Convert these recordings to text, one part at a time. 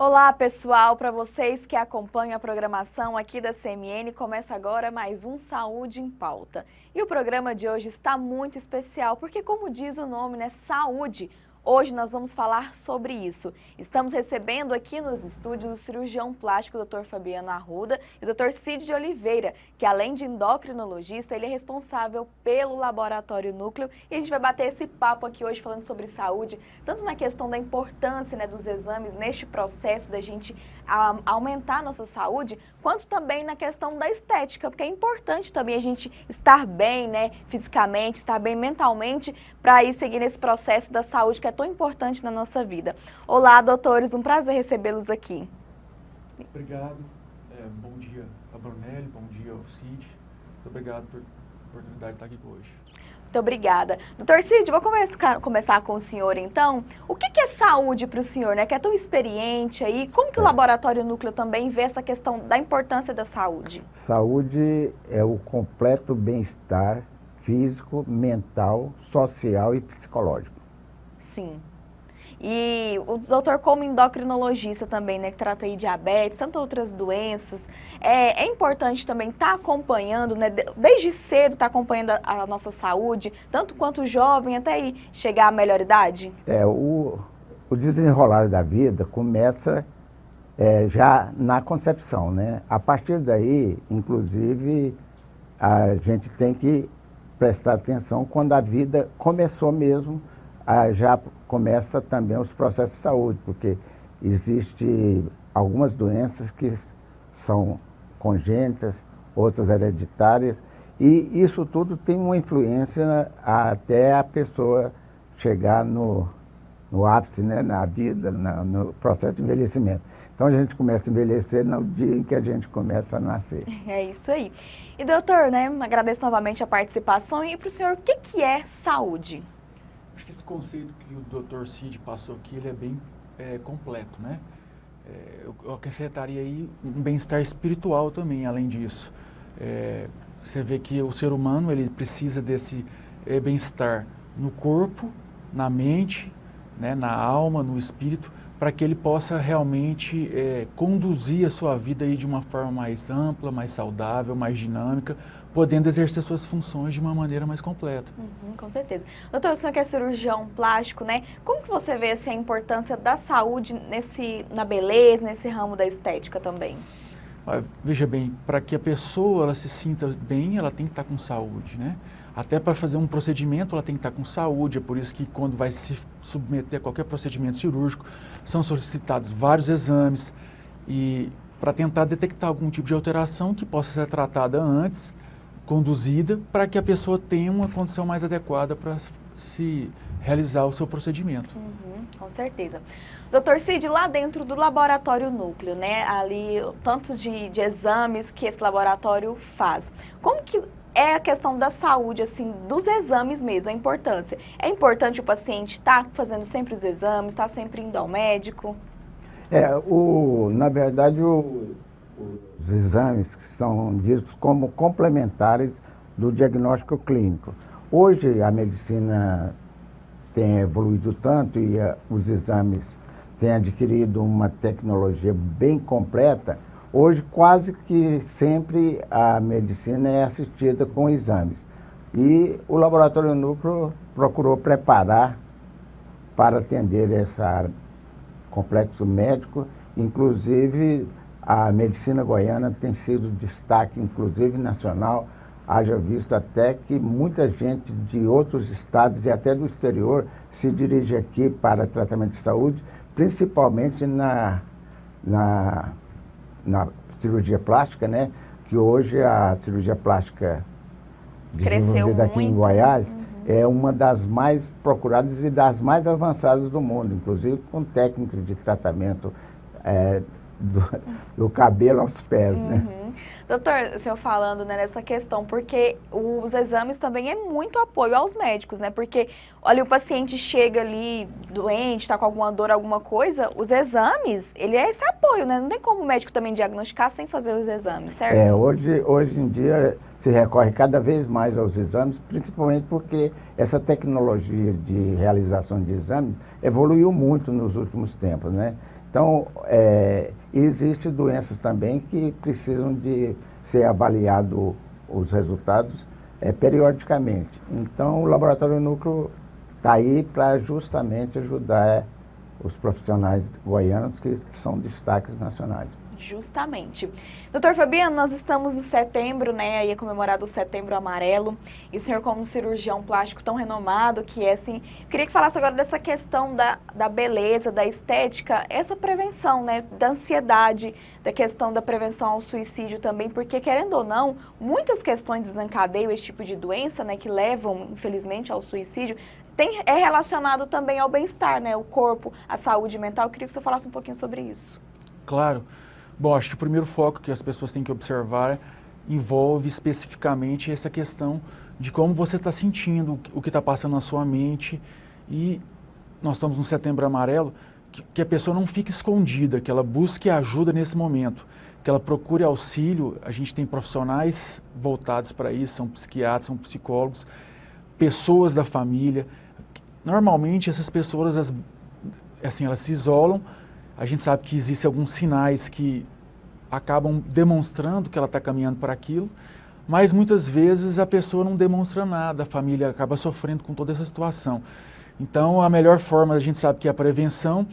Olá, pessoal, para vocês que acompanham a programação aqui da CMN, começa agora mais um Saúde em Pauta. E o programa de hoje está muito especial, porque como diz o nome, né, saúde. Hoje nós vamos falar sobre isso. Estamos recebendo aqui nos estúdios o cirurgião plástico Dr. Fabiano Arruda e o Dr. Cid de Oliveira, que além de endocrinologista, ele é responsável pelo Laboratório Núcleo. E a gente vai bater esse papo aqui hoje falando sobre saúde, tanto na questão da importância, né, dos exames neste processo da gente aumentar a nossa saúde, quanto também na questão da estética, porque é importante também a gente estar bem, né, fisicamente, estar bem mentalmente, para ir seguir nesse processo da saúde que é tão importante na nossa vida. Olá, doutores, um prazer recebê-los aqui. Obrigado. Bom dia a Brunelli, bom dia ao Cid. Muito obrigado por a oportunidade de estar aqui hoje. Muito obrigada. Doutor Cid, vou começar com o senhor, então. O que é saúde para o senhor, né? Que é tão experiente aí. Como que o Laboratório Núcleo também vê essa questão da importância da saúde? Saúde é o completo bem-estar físico, mental, social e psicológico. Sim. E o doutor, como endocrinologista também, né, que trata aí diabetes, tantas outras doenças, é importante também estar acompanhando, né, desde cedo estar acompanhando a nossa saúde, tanto quanto jovem, até aí chegar à melhor idade? O desenrolar da vida começa já na concepção, né? A partir daí, inclusive, a gente tem que prestar atenção quando a vida começou mesmo, já começa também os processos de saúde, porque existem algumas doenças que são congênitas, outras hereditárias, e isso tudo tem uma influência até a pessoa chegar no ápice, né, na vida, no processo de envelhecimento. Então a gente começa a envelhecer no dia em que a gente começa a nascer. É isso aí. E doutor, né, agradeço novamente a participação, e para o senhor, o que é saúde? Acho que esse conceito que o Dr. Cid passou aqui, ele é bem completo, né? Eu acrescentaria aí um bem-estar espiritual também, além disso. Você vê que o ser humano, ele precisa desse bem-estar no corpo, na mente, né, na alma, no espírito, para que ele possa realmente conduzir a sua vida aí de uma forma mais ampla, mais saudável, mais dinâmica, podendo exercer suas funções de uma maneira mais completa. Com certeza. Doutor, o senhor que é cirurgião plástico, né? Como que você vê assim, a importância da saúde na beleza, nesse ramo da estética também? Veja bem, para que a pessoa ela se sinta bem, ela tem que estar com saúde, né? Até para fazer um procedimento, ela tem que estar com saúde. É por isso que quando vai se submeter a qualquer procedimento cirúrgico, são solicitados vários exames e para tentar detectar algum tipo de alteração que possa ser tratada antes, conduzida, para que a pessoa tenha uma condição mais adequada para se realizar o seu procedimento. Com certeza. Doutor Cid, lá dentro do Laboratório Núcleo, né, ali, tanto de exames que esse laboratório faz, como que é a questão da saúde, assim, dos exames mesmo, a importância? É importante o paciente estar fazendo sempre os exames, estar sempre indo ao médico? Na verdade, os exames são vistos como complementares do diagnóstico clínico. Hoje a medicina tem evoluído tanto e os exames têm adquirido uma tecnologia bem completa. Hoje quase que sempre a medicina é assistida com exames. E o Laboratório Núcleo procurou preparar para atender esse complexo médico. Inclusive, a medicina goiana tem sido destaque, inclusive nacional. Haja visto até que muita gente de outros estados e até do exterior se dirige aqui para tratamento de saúde, principalmente na cirurgia plástica, né? Que hoje a cirurgia plástica desenvolvida aqui em Goiás é uma das mais procuradas e das mais avançadas do mundo, inclusive com técnicas de tratamento do cabelo aos pés, né? Doutor, o senhor falando, né, nessa questão, porque os exames também é muito apoio aos médicos, né? Porque, olha, o paciente chega ali doente, está com alguma dor, alguma coisa, os exames, ele é esse apoio, né? Não tem como o médico também diagnosticar sem fazer os exames, certo? Hoje em dia se recorre cada vez mais aos exames, principalmente porque essa tecnologia de realização de exames evoluiu muito nos últimos tempos, né? Então, existem doenças também que precisam de ser avaliado os resultados periodicamente. Então, o Laboratório Núcleo está aí para justamente ajudar os profissionais goianos que são destaques nacionais. Justamente. Doutor Fabiano, nós estamos em setembro, né, aí é comemorado o Setembro Amarelo, e o senhor como cirurgião plástico tão renomado que é assim, queria que falasse agora dessa questão da beleza, da estética, essa prevenção, né, da ansiedade, da questão da prevenção ao suicídio também, porque querendo ou não, muitas questões desencadeiam esse tipo de doença, né, que levam, infelizmente, ao suicídio, é relacionado também ao bem-estar, né, o corpo, a saúde mental. Eu queria que o senhor falasse um pouquinho sobre isso. Claro. Bom, acho que o primeiro foco que as pessoas têm que observar envolve especificamente essa questão de como você está sentindo, o que está passando na sua mente. E nós estamos no Setembro Amarelo, que a pessoa não fique escondida, que ela busque ajuda nesse momento, que ela procure auxílio. A gente tem profissionais voltados para isso, são psiquiatras, são psicólogos, pessoas da família. Normalmente essas pessoas, elas se isolam. A gente sabe que existem alguns sinais que acabam demonstrando que ela está caminhando para aquilo, mas muitas vezes a pessoa não demonstra nada, a família acaba sofrendo com toda essa situação. Então, a melhor forma, a gente sabe que é a prevenção,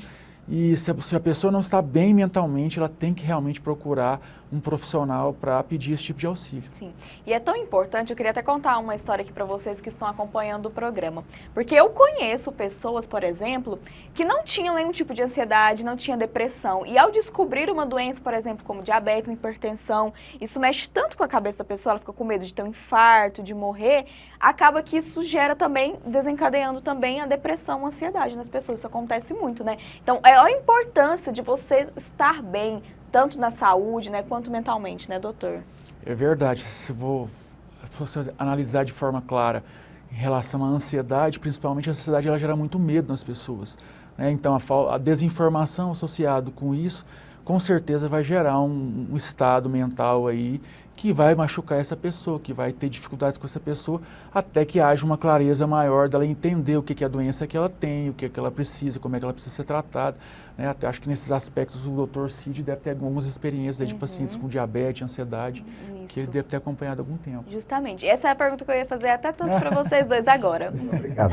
e se a pessoa não está bem mentalmente, ela tem que realmente procurar um profissional para pedir esse tipo de auxílio. Sim, e é tão importante, eu queria até contar uma história aqui para vocês que estão acompanhando o programa, porque eu conheço pessoas, por exemplo, que não tinham nenhum tipo de ansiedade, não tinham depressão, e ao descobrir uma doença, por exemplo, como diabetes, hipertensão, isso mexe tanto com a cabeça da pessoa, ela fica com medo de ter um infarto, de morrer, acaba que isso gera também, desencadeando também a depressão, a ansiedade nas pessoas, isso acontece muito, né? Então, é a importância de você estar bem, tanto na saúde, né, quanto mentalmente, né, doutor? É verdade. Se você analisar de forma clara em relação à ansiedade, principalmente a ansiedade, ela gera muito medo nas pessoas, né? Então, a desinformação associada com isso, com certeza vai gerar um estado mental aí que vai machucar essa pessoa, que vai ter dificuldades com essa pessoa, até que haja uma clareza maior dela entender o que é a doença que ela tem, o que é que ela precisa, como é que ela precisa ser tratada, né? Até acho que nesses aspectos o Dr. Cid deve ter algumas experiências de pacientes com diabetes, ansiedade, que ele deve ter acompanhado há algum tempo. Justamente. Essa é a pergunta que eu ia fazer até tanto para vocês dois agora. Obrigado.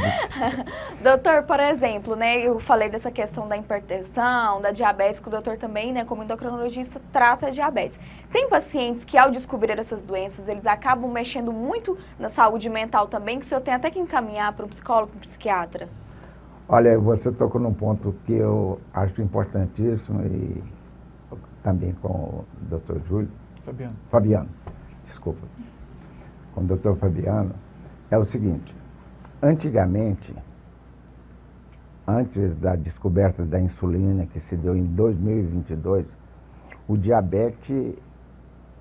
Doutor, por exemplo, né, eu falei dessa questão da hipertensão, da diabetes, que o doutor também, né, como endocrinologista, trata diabetes. Tem pacientes que ao descobrir essas doenças, eles acabam mexendo muito na saúde mental também, que o senhor tem até que encaminhar para um psicólogo, para um psiquiatra? Olha, você tocou num ponto que eu acho importantíssimo e também com o Dr. Fabiano, desculpa. Com o Dr. Fabiano, é o seguinte, antigamente, antes da descoberta da insulina, que se deu em 2022, o diabetes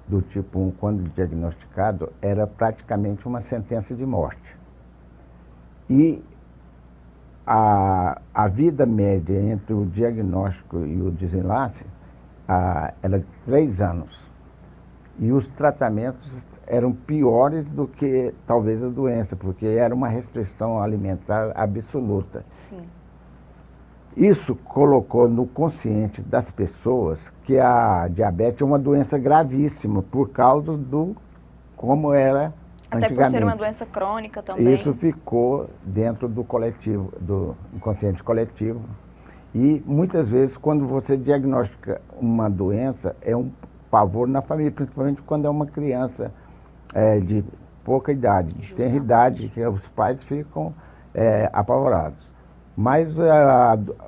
do tipo 1, quando diagnosticado, era praticamente uma sentença de morte. E a vida média entre o diagnóstico e o desenlace era de 3 anos. E os tratamentos eram piores do que talvez a doença, porque era uma restrição alimentar absoluta. Sim. Isso colocou no consciente das pessoas que a diabetes é uma doença gravíssima por causa do como era até antigamente. Por ser uma doença crônica também. Isso ficou dentro do coletivo, do inconsciente coletivo. E muitas vezes quando você diagnostica uma doença, é um pavor na família, principalmente quando é uma criança de pouca idade. Justamente. Tem idade que os pais ficam apavorados. Mas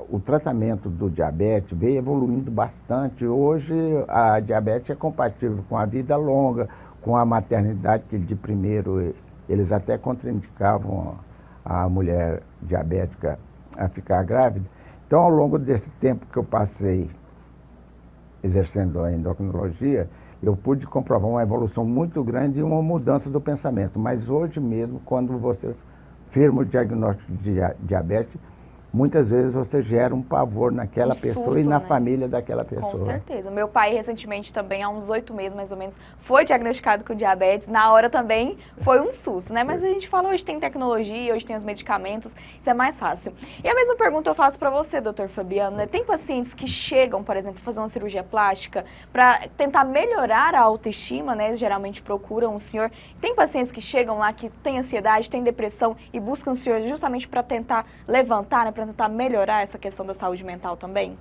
o tratamento do diabetes veio evoluindo bastante. Hoje a diabetes é compatível com a vida longa, com a maternidade, que de primeiro eles até contraindicavam a mulher diabética a ficar grávida. Então, ao longo desse tempo que eu passei exercendo a endocrinologia, eu pude comprovar uma evolução muito grande e uma mudança do pensamento. Mas hoje mesmo, quando você firma o diagnóstico de diabetes, muitas vezes você gera um pavor naquela pessoa susto, e na né? família daquela pessoa. Com certeza. Meu pai, recentemente, também, há uns 8 meses, mais ou menos, foi diagnosticado com diabetes. Na hora também foi um susto, né? Mas a gente fala, hoje tem tecnologia, hoje tem os medicamentos, isso é mais fácil. E a mesma pergunta eu faço para você, doutor Fabiano, né? Tem pacientes que chegam, por exemplo, fazer uma cirurgia plástica para tentar melhorar a autoestima, né? Geralmente procuram o senhor. Tem pacientes que chegam lá que têm ansiedade, têm depressão e buscam o senhor justamente para tentar levantar, né? Para tentar melhorar essa questão da saúde mental também?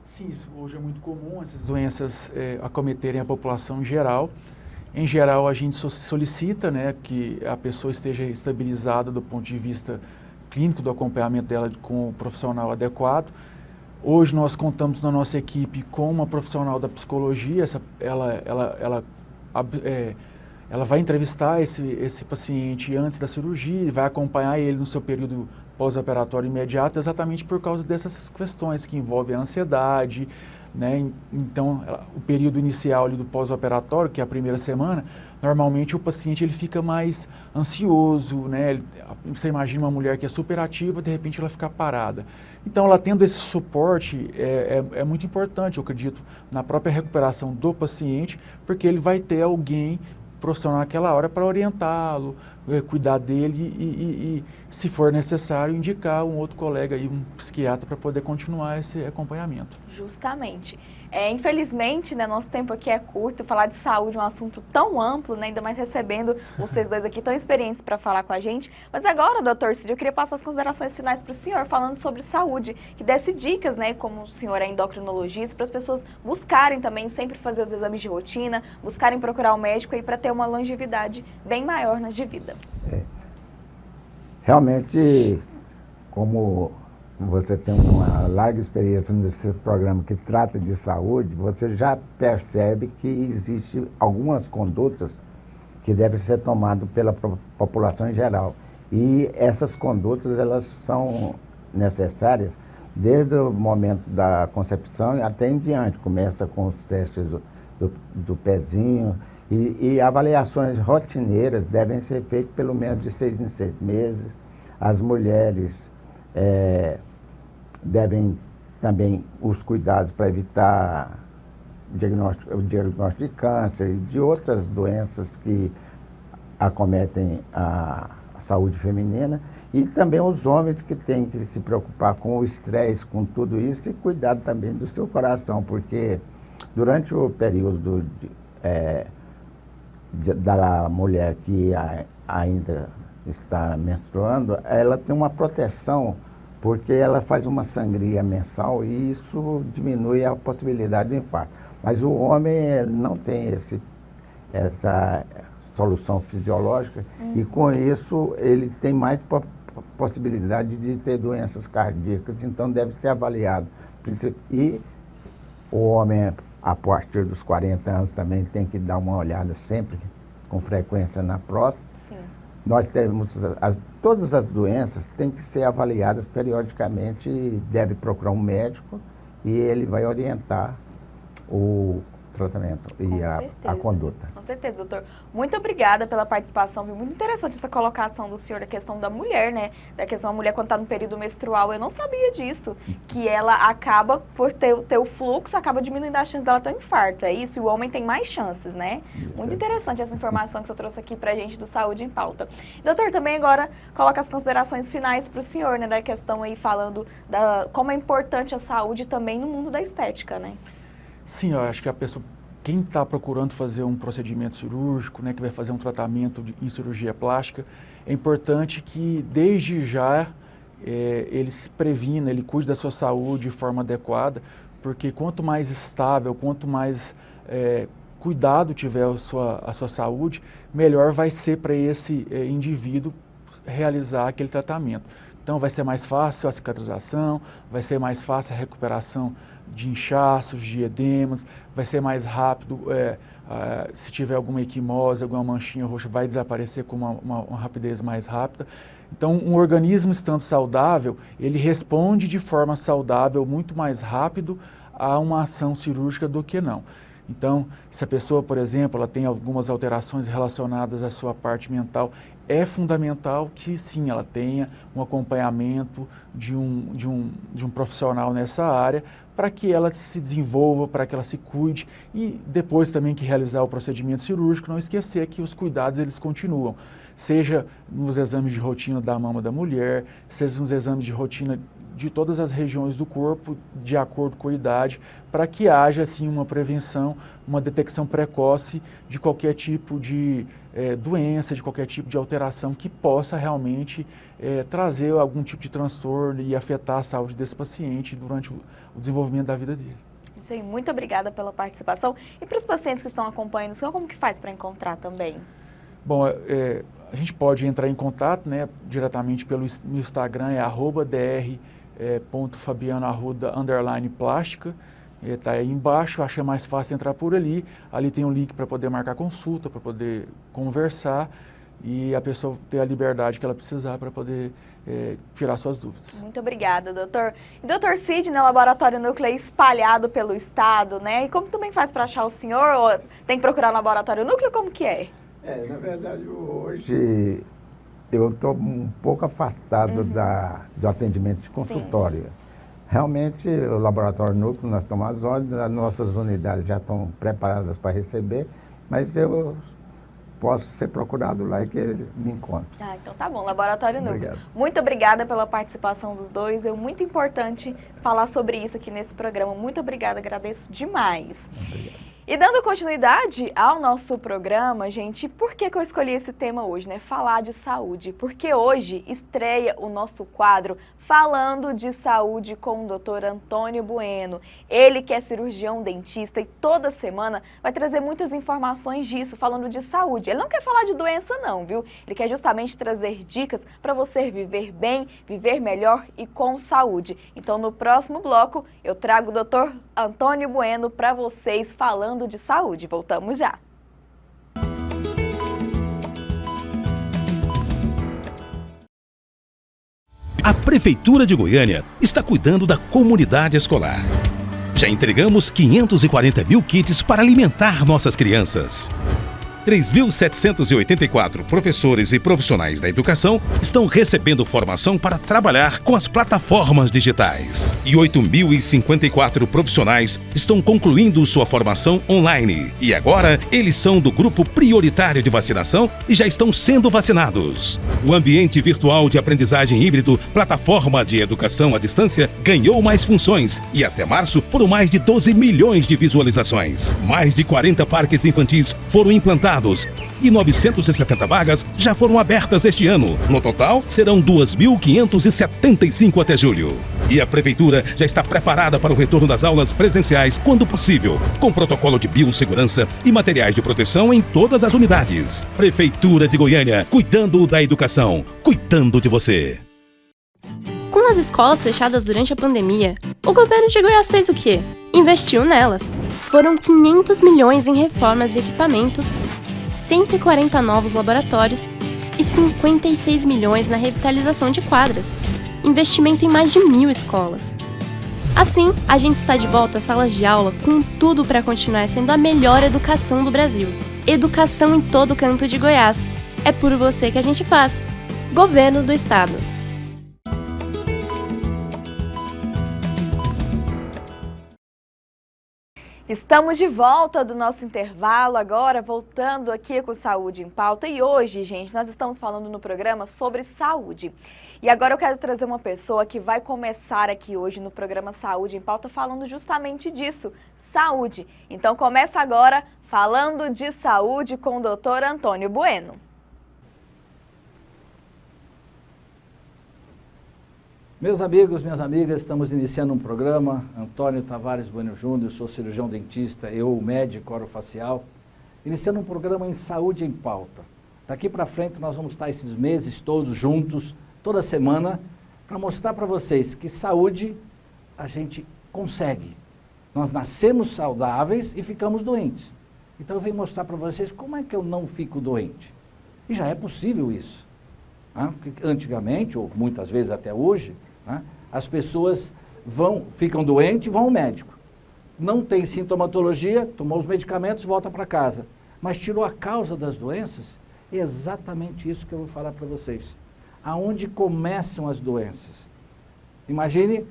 Sim, isso hoje é muito comum, essas doenças acometerem a população em geral. Em geral, a gente solicita, né, que a pessoa esteja estabilizada do ponto de vista clínico, do acompanhamento dela com o profissional adequado. Hoje nós contamos na nossa equipe com uma profissional da psicologia, ela vai entrevistar esse paciente antes da cirurgia e vai acompanhar ele no seu período pós-operatório imediato, exatamente por causa dessas questões que envolvem a ansiedade, né? Então, o período inicial ali do pós-operatório, que é a primeira semana, normalmente o paciente ele fica mais ansioso, né? Você imagina uma mulher que é super ativa, de repente ela fica parada. Então, ela tendo esse suporte é muito importante, eu acredito, na própria recuperação do paciente, porque ele vai ter alguém profissional naquela hora para orientá-lo, cuidar dele e, se for necessário, indicar um outro colega, aí, um psiquiatra, para poder continuar esse acompanhamento. Justamente. Infelizmente, né, nosso tempo aqui é curto, falar de saúde é um assunto tão amplo, né, ainda mais recebendo vocês dois aqui tão experientes para falar com a gente. Mas agora, doutor Cid, eu queria passar as considerações finais para o senhor, falando sobre saúde, que desse dicas, né, como o senhor é endocrinologista, para as pessoas buscarem também sempre fazer os exames de rotina, buscarem procurar o médico aí para ter uma longevidade bem maior de vida. Realmente, como você tem uma larga experiência nesse programa que trata de saúde, você já percebe que existe algumas condutas que devem ser tomadas pela população em geral. E essas condutas, elas são necessárias desde o momento da concepção até em diante. Começa com os testes do pezinho, e avaliações rotineiras devem ser feitas pelo menos de 6 em 6 meses. As mulheres devem também os cuidados para evitar o diagnóstico de câncer e de outras doenças que acometem a saúde feminina. E também os homens que têm que se preocupar com o estresse, com tudo isso, e cuidar também do seu coração, porque durante o período da mulher que ainda está menstruando, ela tem uma proteção, porque ela faz uma sangria mensal e isso diminui a possibilidade de infarto. Mas o homem não tem essa solução fisiológica e com isso ele tem mais possibilidade de ter doenças cardíacas, então deve ser avaliado. E o homem, a partir dos 40 anos, também tem que dar uma olhada sempre, com frequência, na próstata. Sim. Nós temos, todas as doenças têm que ser avaliadas periodicamente e deve procurar um médico e ele vai orientar o tratamento e a conduta. Com certeza, doutor. Muito obrigada pela participação. Viu? Muito interessante essa colocação do senhor, a questão da mulher, né? Da questão da mulher quando está no período menstrual. Eu não sabia disso. Que ela acaba, por ter o fluxo, acaba diminuindo a chance dela ter um infarto. É isso? E o homem tem mais chances, né? Muito interessante essa informação que o senhor trouxe aqui pra gente do Saúde em Pauta. Doutor, também agora coloca as considerações finais para o senhor, né? Da questão aí falando como é importante a saúde também no mundo da estética, né? Sim, eu acho que quem está procurando fazer um procedimento cirúrgico, né, que vai fazer um tratamento em cirurgia plástica, é importante que desde já ele se previna, ele cuide da sua saúde de forma adequada, porque quanto mais estável, quanto mais cuidado tiver a sua saúde, melhor vai ser para esse indivíduo realizar aquele tratamento. Então vai ser mais fácil a cicatrização, vai ser mais fácil a recuperação de inchaços, de edemas, vai ser mais rápido, se tiver alguma equimose, alguma manchinha roxa, vai desaparecer com uma rapidez mais rápida. Então, um organismo estando saudável, ele responde de forma saudável muito mais rápido a uma ação cirúrgica do que não. Então, se a pessoa, por exemplo, ela tem algumas alterações relacionadas à sua parte mental, é fundamental que sim, ela tenha um acompanhamento de um profissional nessa área, para que ela se desenvolva, para que ela se cuide e depois também que realizar o procedimento cirúrgico, não esquecer que os cuidados eles continuam, seja nos exames de rotina da mama da mulher, seja nos exames de rotina de todas as regiões do corpo, de acordo com a idade, para que haja assim uma prevenção, uma detecção precoce de qualquer tipo de doença, de qualquer tipo de alteração que possa realmente trazer algum tipo de transtorno e afetar a saúde desse paciente durante o desenvolvimento da vida dele. Isso aí, muito obrigada pela participação. E para os pacientes que estão acompanhando o senhor, como que faz para encontrar também? Bom, a gente pode entrar em contato, né, diretamente pelo Instagram, é @dr.fabianoarruda_plástica, está aí embaixo, acha mais fácil entrar por ali, ali tem um link para poder marcar consulta, para poder conversar e a pessoa ter a liberdade que ela precisar para poder tirar suas dúvidas. Muito obrigada, doutor. E doutor Cid, né, Laboratório Núcleo espalhado pelo estado, né, e como também faz para achar o senhor, ou tem que procurar o Laboratório Núcleo, como que é? Na verdade, hoje eu estou um pouco afastado do atendimento de consultório. Sim. Realmente, o Laboratório Núcleo, nós estamos às ordens, as nossas unidades já estão preparadas para receber, mas eu posso ser procurado lá e que ele me encontre. Ah, então tá bom, Laboratório Núcleo. Obrigado. Muito obrigada pela participação dos dois, é muito importante falar sobre isso aqui nesse programa. Muito obrigada, agradeço demais. Obrigado. E dando continuidade ao nosso programa, gente, por que eu escolhi esse tema hoje, né? Falar de saúde. Porque hoje estreia o nosso quadro Falando de Saúde com o Dr. Antônio Bueno. Ele que é cirurgião dentista e toda semana vai trazer muitas informações disso, falando de saúde. Ele não quer falar de doença não, viu? Ele quer justamente trazer dicas para você viver bem, viver melhor e com saúde. Então no próximo bloco eu trago o Dr. Antônio Bueno para vocês falando de saúde. Voltamos já. A Prefeitura de Goiânia está cuidando da comunidade escolar. Já entregamos 540 mil kits para alimentar nossas crianças. 3.784 professores e profissionais da educação estão recebendo formação para trabalhar com as plataformas digitais. E 8.054 profissionais estão concluindo sua formação online. E agora, eles são do grupo prioritário de vacinação e já estão sendo vacinados. O ambiente virtual de aprendizagem híbrido, plataforma de educação à distância, ganhou mais funções e até março foram mais de 12 milhões de visualizações. Mais de 40 parques infantis foram implantados e 970 vagas já foram abertas este ano. No total, serão 2.575 até julho. E a Prefeitura já está preparada para o retorno das aulas presenciais quando possível, com protocolo de biossegurança e materiais de proteção em todas as unidades. Prefeitura de Goiânia, cuidando da educação, cuidando de você. Com as escolas fechadas durante a pandemia, o governo de Goiás fez o quê? Investiu nelas. Foram 500 milhões em reformas e equipamentos, 140 novos laboratórios e 56 milhões na revitalização de quadras. Investimento em mais de 1.000 escolas. Assim, a gente está de volta às salas de aula com tudo para continuar sendo a melhor educação do Brasil. Educação em todo canto de Goiás. É por você que a gente faz. Governo do Estado. Estamos de volta do nosso intervalo, agora voltando aqui com Saúde em Pauta. E hoje, gente, nós estamos falando no programa sobre saúde. E agora eu quero trazer uma pessoa que vai começar aqui hoje no programa Saúde em Pauta falando justamente disso, saúde. Então começa agora falando de saúde com o Dr. Antônio Bueno. Meus amigos, minhas amigas, estamos iniciando um programa. Antônio Tavares Bueno Júnior, sou cirurgião dentista, eu médico orofacial, iniciando um programa em Saúde em Pauta. Daqui para frente nós vamos estar esses meses todos juntos, toda semana, para mostrar para vocês que saúde a gente consegue. Nós nascemos saudáveis e ficamos doentes. Então eu venho mostrar para vocês como é que eu não fico doente. E já é possível isso. Porque antigamente, ou muitas vezes até hoje, as pessoas ficam doentes e vão ao médico. Não tem sintomatologia, tomou os medicamentos, volta para casa. Mas tirou a causa das doenças É exatamente isso que eu vou falar para vocês. Aonde começam as doenças? Imagine,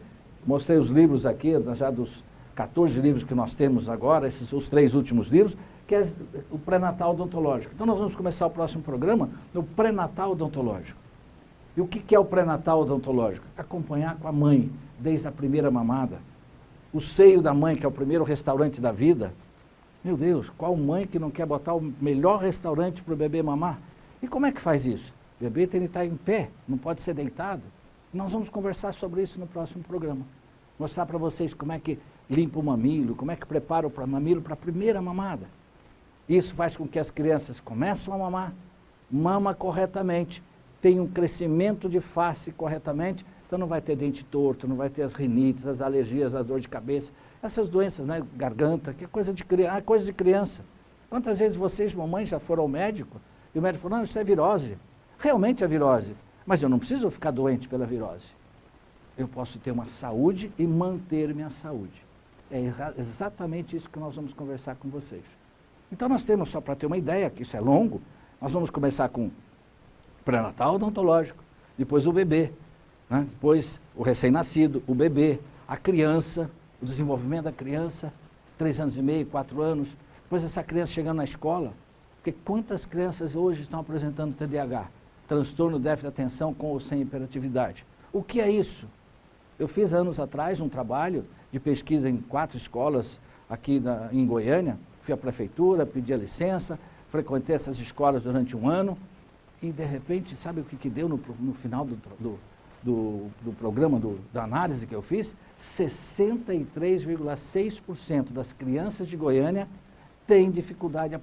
mostrei os livros aqui, já dos 14 livros que nós temos agora, esses os 3 últimos livros, que é o pré-natal odontológico. Então nós vamos começar o próximo programa no pré-natal odontológico. E o que é o pré-natal odontológico? Acompanhar com a mãe, desde a primeira mamada. O seio da mãe, que é o primeiro restaurante da vida. Meu Deus, qual mãe que não quer botar o melhor restaurante para o bebê mamar? E como é que faz isso? O bebê tem que estar em pé, não pode ser deitado. Nós vamos conversar sobre isso no próximo programa. Mostrar para vocês como é que limpa o mamilo, como é que prepara o mamilo para a primeira mamada. Isso faz com que as crianças começam a mamar, mama corretamente, tem um crescimento de face corretamente, então não vai ter dente torto, não vai ter as rinites, as alergias, a dor de cabeça, essas doenças, né, garganta, que é coisa de criança. Quantas vezes vocês, mamães, já foram ao médico e o médico falou, não, isso é virose. Realmente é virose, mas eu não preciso ficar doente pela virose. Eu posso ter uma saúde e manter minha saúde. É exatamente isso que nós vamos conversar com vocês. Então nós temos, só para ter uma ideia, que isso é longo, nós vamos começar com pré-natal odontológico, depois o bebê, né? Depois o recém-nascido, o bebê, a criança, o desenvolvimento da criança, 3 anos e meio, 4 anos, depois essa criança chegando na escola, porque quantas crianças hoje estão apresentando TDAH, transtorno de déficit de atenção com ou sem hiperatividade? O que é isso? Eu fiz anos atrás um trabalho de pesquisa em 4 escolas aqui em Goiânia, fui à prefeitura, pedi a licença, frequentei essas escolas durante um ano e de repente, sabe o que deu no final do programa, da análise que eu fiz? 63,6% das crianças de Goiânia têm dificuldade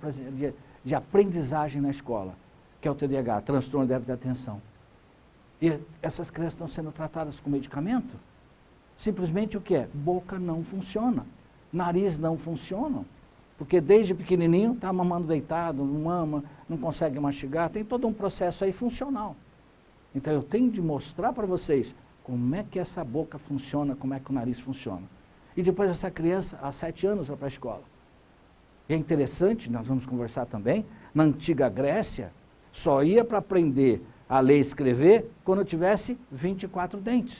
de aprendizagem na escola, que é o TDAH, transtorno de déficit de atenção. E essas crianças estão sendo tratadas com medicamento? Simplesmente o que é? Boca não funciona, nariz não funciona, porque desde pequenininho está mamando deitado, não mama, não consegue mastigar, tem todo um processo aí funcional. Então eu tenho de mostrar para vocês como é que essa boca funciona, como é que o nariz funciona. E depois essa criança, há 7 anos, vai para a escola. E é interessante, nós vamos conversar também, na antiga Grécia, só ia para aprender a ler e escrever quando tivesse 24 dentes.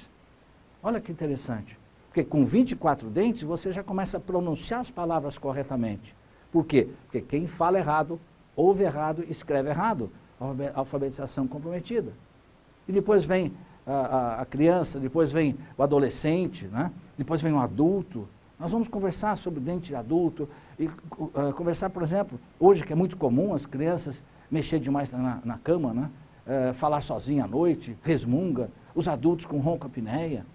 Olha que interessante. Porque com 24 dentes você já começa a pronunciar as palavras corretamente. Por quê? Porque quem fala errado, ouve errado, escreve errado. Alfabetização comprometida. E depois vem a criança, depois vem o adolescente, né? Depois vem o adulto. Nós vamos conversar sobre dente de adulto e conversar, por exemplo, hoje que é muito comum as crianças mexer demais na cama, né? Falar sozinha à noite, resmunga, os adultos com ronca-apneia.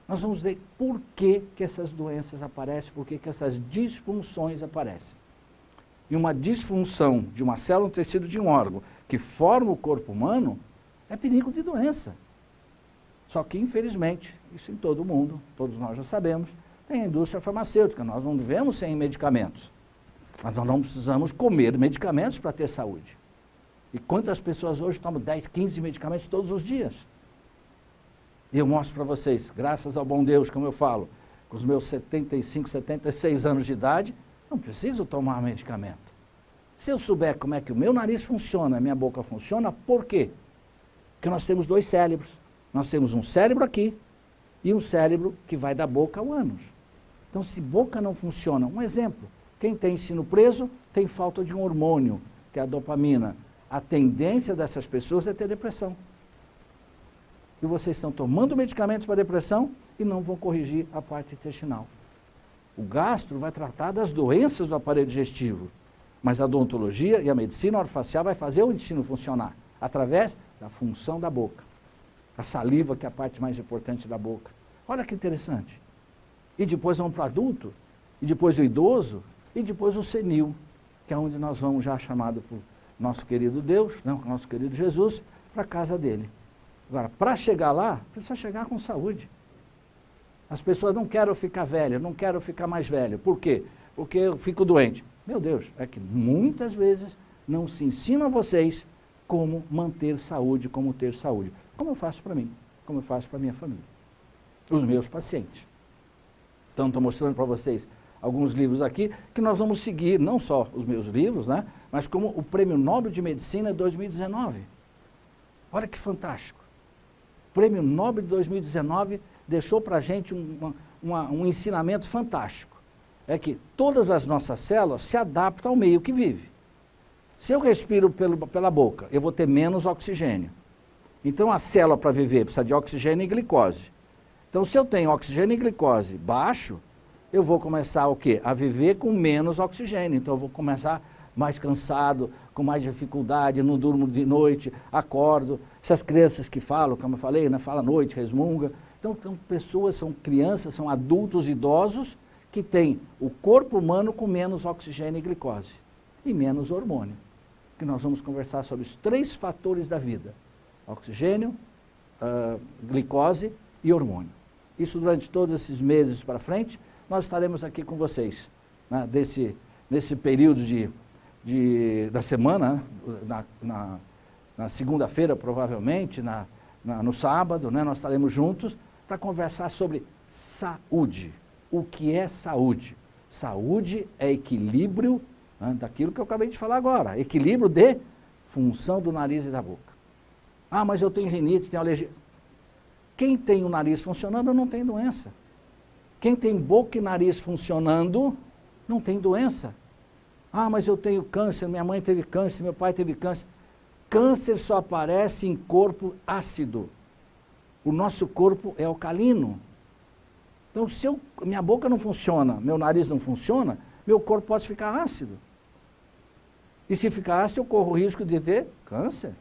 Nós vamos ver por que essas doenças aparecem, por que essas disfunções aparecem. E uma disfunção de uma célula, um tecido de um órgão que forma o corpo humano é perigo de doença. Só que, infelizmente, isso em todo mundo, todos nós já sabemos, tem a indústria farmacêutica, nós não vivemos sem medicamentos. Mas nós não precisamos comer medicamentos para ter saúde. E quantas pessoas hoje tomam 10, 15 medicamentos todos os dias? E eu mostro para vocês, graças ao bom Deus, como eu falo, com os meus 75, 76 anos de idade, não preciso tomar medicamento. Se eu souber como é que o meu nariz funciona, a minha boca funciona, por quê? Porque nós temos 2 cérebros. Nós temos um cérebro aqui e um cérebro que vai da boca ao ânus. Então, se boca não funciona, um exemplo, quem tem ensino preso tem falta de um hormônio, que é a dopamina. A tendência dessas pessoas é ter depressão. E vocês estão tomando medicamentos para depressão e não vão corrigir a parte intestinal. O gastro vai tratar das doenças do aparelho digestivo, mas a odontologia e a medicina orofacial vai fazer o intestino funcionar, através da função da boca. A saliva, que é a parte mais importante da boca. Olha que interessante. E depois vamos para o adulto, e depois o idoso, e depois o senil, que é onde nós vamos já chamado por nosso querido Deus, não, nosso querido Jesus, para a casa dele. Agora, para chegar lá, precisa chegar com saúde. As pessoas não querem ficar velha, não querem ficar mais velho. Por quê? Porque eu fico doente. Meu Deus, é que muitas vezes não se ensina a vocês como manter saúde, como ter saúde. Como eu faço para mim, como eu faço para a minha família. Os meus pacientes. Então, estou mostrando para vocês alguns livros aqui, que nós vamos seguir, não só os meus livros, né, mas como o Prêmio Nobel de Medicina 2019. Olha que fantástico. O Prêmio Nobel de 2019 deixou para a gente um ensinamento fantástico. É que todas as nossas células se adaptam ao meio que vive. Se eu respiro pela boca, eu vou ter menos oxigênio. Então a célula para viver precisa de oxigênio e glicose. Então se eu tenho oxigênio e glicose baixo, eu vou começar o quê? A viver com menos oxigênio. Então eu vou começar mais cansado, com mais dificuldade, não durmo de noite, acordo. Essas crianças que falam, como eu falei, né, fala à noite, resmunga. Então são pessoas, são crianças, são adultos idosos que têm o corpo humano com menos oxigênio e glicose e menos hormônio. Que nós vamos conversar sobre os 3 fatores da vida: oxigênio, glicose e hormônio. Isso durante todos esses meses para frente, nós estaremos aqui com vocês, né, nesse período da semana, na segunda-feira provavelmente, no sábado, né, nós estaremos juntos para conversar sobre saúde. O que é saúde? Saúde é equilíbrio, né, daquilo que eu acabei de falar agora, equilíbrio de função do nariz e da boca. Ah, mas eu tenho rinite, tenho alergia. Quem tem o nariz funcionando não tem doença. Quem tem boca e nariz funcionando não tem doença. Ah, mas eu tenho câncer, minha mãe teve câncer, meu pai teve câncer. Câncer só aparece em corpo ácido. O nosso corpo é alcalino. Então, se minha boca não funciona, meu nariz não funciona, meu corpo pode ficar ácido. E se ficar ácido, eu corro o risco de ter câncer.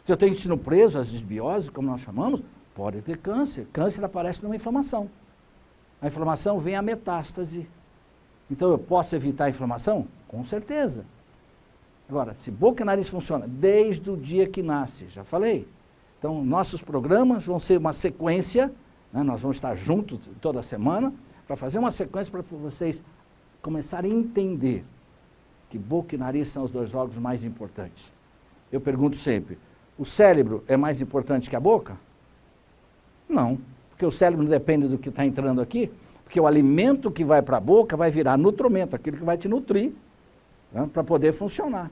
Se eu tenho intestino preso, as disbioses, como nós chamamos, pode ter câncer. Câncer aparece numa inflamação. A inflamação vem a metástase. Então, eu posso evitar a inflamação? Com certeza. Agora, se boca e nariz funciona desde o dia que nasce, já falei. Então, nossos programas vão ser uma sequência, né, nós vamos estar juntos toda semana, para fazer uma sequência para vocês começarem a entender que boca e nariz são os 2 órgãos mais importantes. Eu pergunto sempre, o cérebro é mais importante que a boca? Não, porque o cérebro não depende do que está entrando aqui, porque o alimento que vai para a boca vai virar nutrimento, aquilo que vai te nutrir, né, para poder funcionar.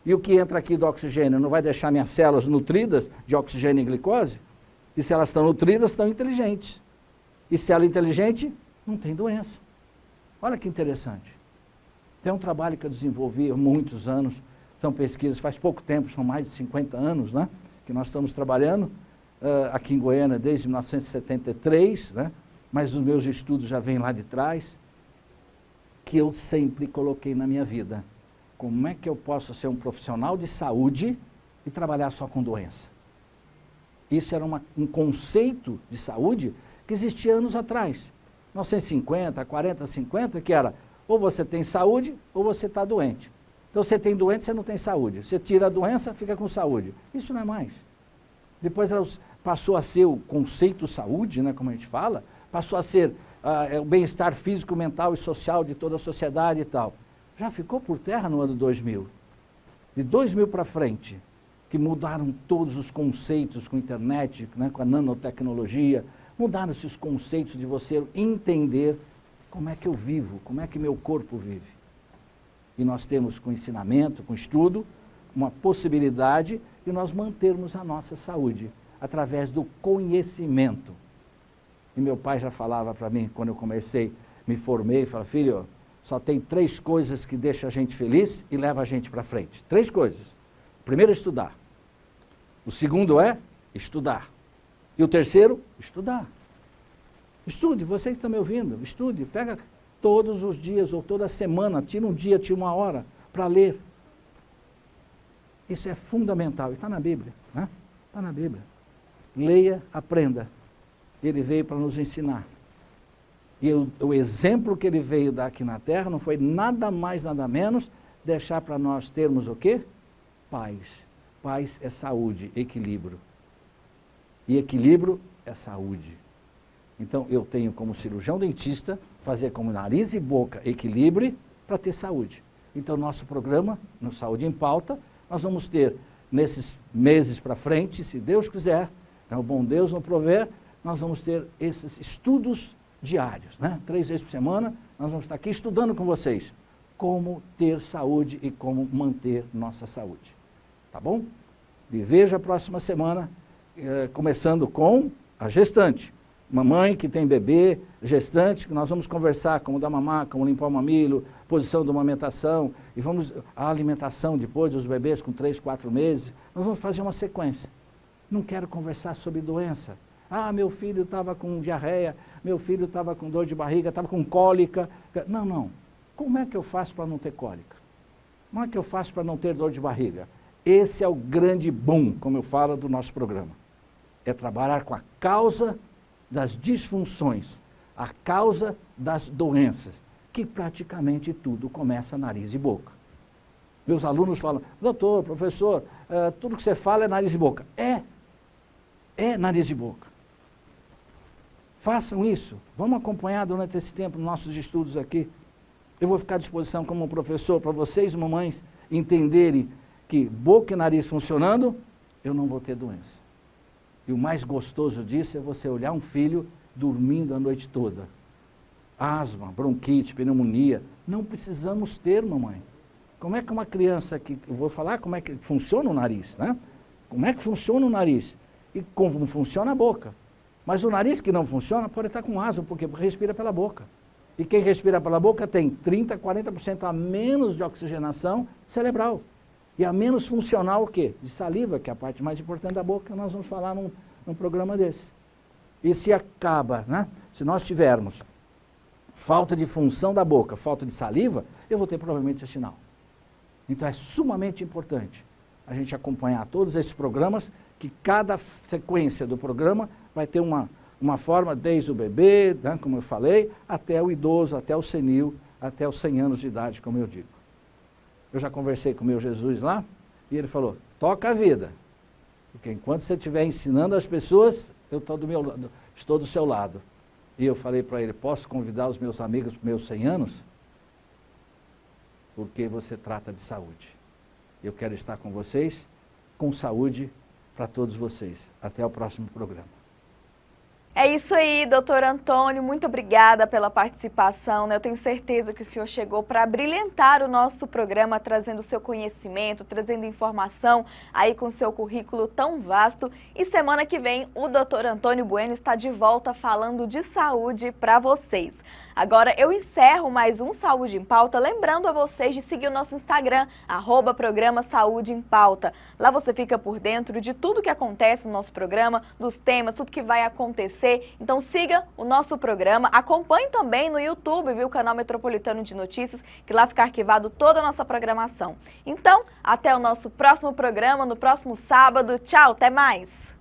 E o que entra aqui do oxigênio não vai deixar minhas células nutridas de oxigênio e glicose? E se elas estão nutridas, estão inteligentes. E célula inteligente, não tem doença. Olha que interessante. Tem um trabalho que eu desenvolvi há muitos anos, são pesquisas, faz pouco tempo, são mais de 50 anos, né, que nós estamos trabalhando aqui em Goiânia desde 1973, né, mas os meus estudos já vêm lá de trás, que eu sempre coloquei na minha vida. Como é que eu posso ser um profissional de saúde e trabalhar só com doença? Isso era um conceito de saúde que existia anos atrás, 1950, 40, 50, que era ou você tem saúde ou você está doente. Então você tem doente, você não tem saúde. Você tira a doença, fica com saúde. Isso não é mais. Depois passou a ser o conceito saúde, né, como a gente fala, passou a ser o bem-estar físico, mental e social de toda a sociedade e tal. Já ficou por terra no ano 2000. De 2000 para frente, que mudaram todos os conceitos com a internet, né, com a nanotecnologia, mudaram-se os conceitos de você entender como é que eu vivo, como é que meu corpo vive. E nós temos com ensinamento, com estudo, uma possibilidade de nós mantermos a nossa saúde através do conhecimento. E meu pai já falava para mim, quando eu comecei, me formei, falava, filho, só tem 3 coisas que deixam a gente feliz e levam a gente para frente. 3 coisas. O primeiro é estudar. O segundo é estudar. E o terceiro, estudar. Estude, você que está me ouvindo, estude, pega todos os dias ou toda semana, tira um dia, tira uma hora para ler. Isso é fundamental, e está na Bíblia, né? Está na Bíblia. Leia, aprenda. Ele veio para nos ensinar. E o exemplo que ele veio dar aqui na Terra não foi nada mais, nada menos, deixar para nós termos o quê? Paz. Paz é saúde, equilíbrio. E equilíbrio é saúde. Então, eu tenho como cirurgião dentista, fazer como nariz e boca equilíbrio para ter saúde. Então, nosso programa, no Saúde em Pauta, nós vamos ter, nesses meses para frente, se Deus quiser, o bom Deus não prover, nós vamos ter esses estudos diários, né? 3 vezes por semana, nós vamos estar aqui estudando com vocês como ter saúde e como manter nossa saúde. Tá bom? E veja a próxima semana, começando com a gestante. Mamãe que tem bebê, gestante, que nós vamos conversar como dar mamar, como limpar o mamilo, posição de amamentação, e vamos a alimentação depois dos bebês com 3, 4 meses. Nós vamos fazer uma sequência. Não quero conversar sobre doença. Ah, meu filho estava com diarreia, meu filho estava com dor de barriga, estava com cólica. Não, não. Como é que eu faço para não ter cólica? Como é que eu faço para não ter dor de barriga? Esse é o grande boom, como eu falo, do nosso programa. É trabalhar com a causa das disfunções, a causa das doenças, que praticamente tudo começa nariz e boca. Meus alunos falam, doutor, professor, tudo que você fala é nariz e boca. É nariz e boca. Façam isso, vamos acompanhar durante esse tempo nossos estudos aqui. Eu vou ficar à disposição como professor para vocês, mamães, entenderem que boca e nariz funcionando, eu não vou ter doença. E o mais gostoso disso é você olhar um filho dormindo a noite toda. Asma, bronquite, pneumonia, não precisamos ter, mamãe. Como é que uma criança que, eu vou falar como é que funciona o nariz, né? Como é que funciona o nariz e como funciona a boca. Mas o nariz que não funciona pode estar com asma, porque respira pela boca. E quem respira pela boca tem 30%, 40% a menos de oxigenação cerebral. E a menos funcional o quê? De saliva, que é a parte mais importante da boca, que nós vamos falar num programa desse. E se acaba, né? Se nós tivermos falta de função da boca, falta de saliva, eu vou ter problema intestinal. Então é sumamente importante a gente acompanhar todos esses programas, que cada sequência do programa vai ter uma forma, desde o bebê, né, como eu falei, até o idoso, até o senil, até os 100 anos de idade, como eu digo. Eu já conversei com o meu Jesus lá, e ele falou, toca a vida, porque enquanto você estiver ensinando as pessoas, eu estou do seu lado. E eu falei para ele, posso convidar os meus amigos para os meus 100 anos? Porque você trata de saúde. Eu quero estar com vocês, com saúde para todos vocês. Até o próximo programa. É isso aí, doutor Antônio, muito obrigada pela participação, né? Eu tenho certeza que o senhor chegou para brilhantar o nosso programa, trazendo seu conhecimento, trazendo informação aí com seu currículo tão vasto. E semana que vem o doutor Antônio Bueno está de volta falando de saúde para vocês. Agora eu encerro mais um Saúde em Pauta, lembrando a vocês de seguir o nosso Instagram, @programa Saúde em Pauta. Lá você fica por dentro de tudo que acontece no nosso programa, dos temas, tudo que vai acontecer. Então siga o nosso programa, acompanhe também no YouTube, viu, o canal Metropolitano de Notícias, que lá fica arquivado toda a nossa programação. Então, até o nosso próximo programa, no próximo sábado. Tchau, até mais!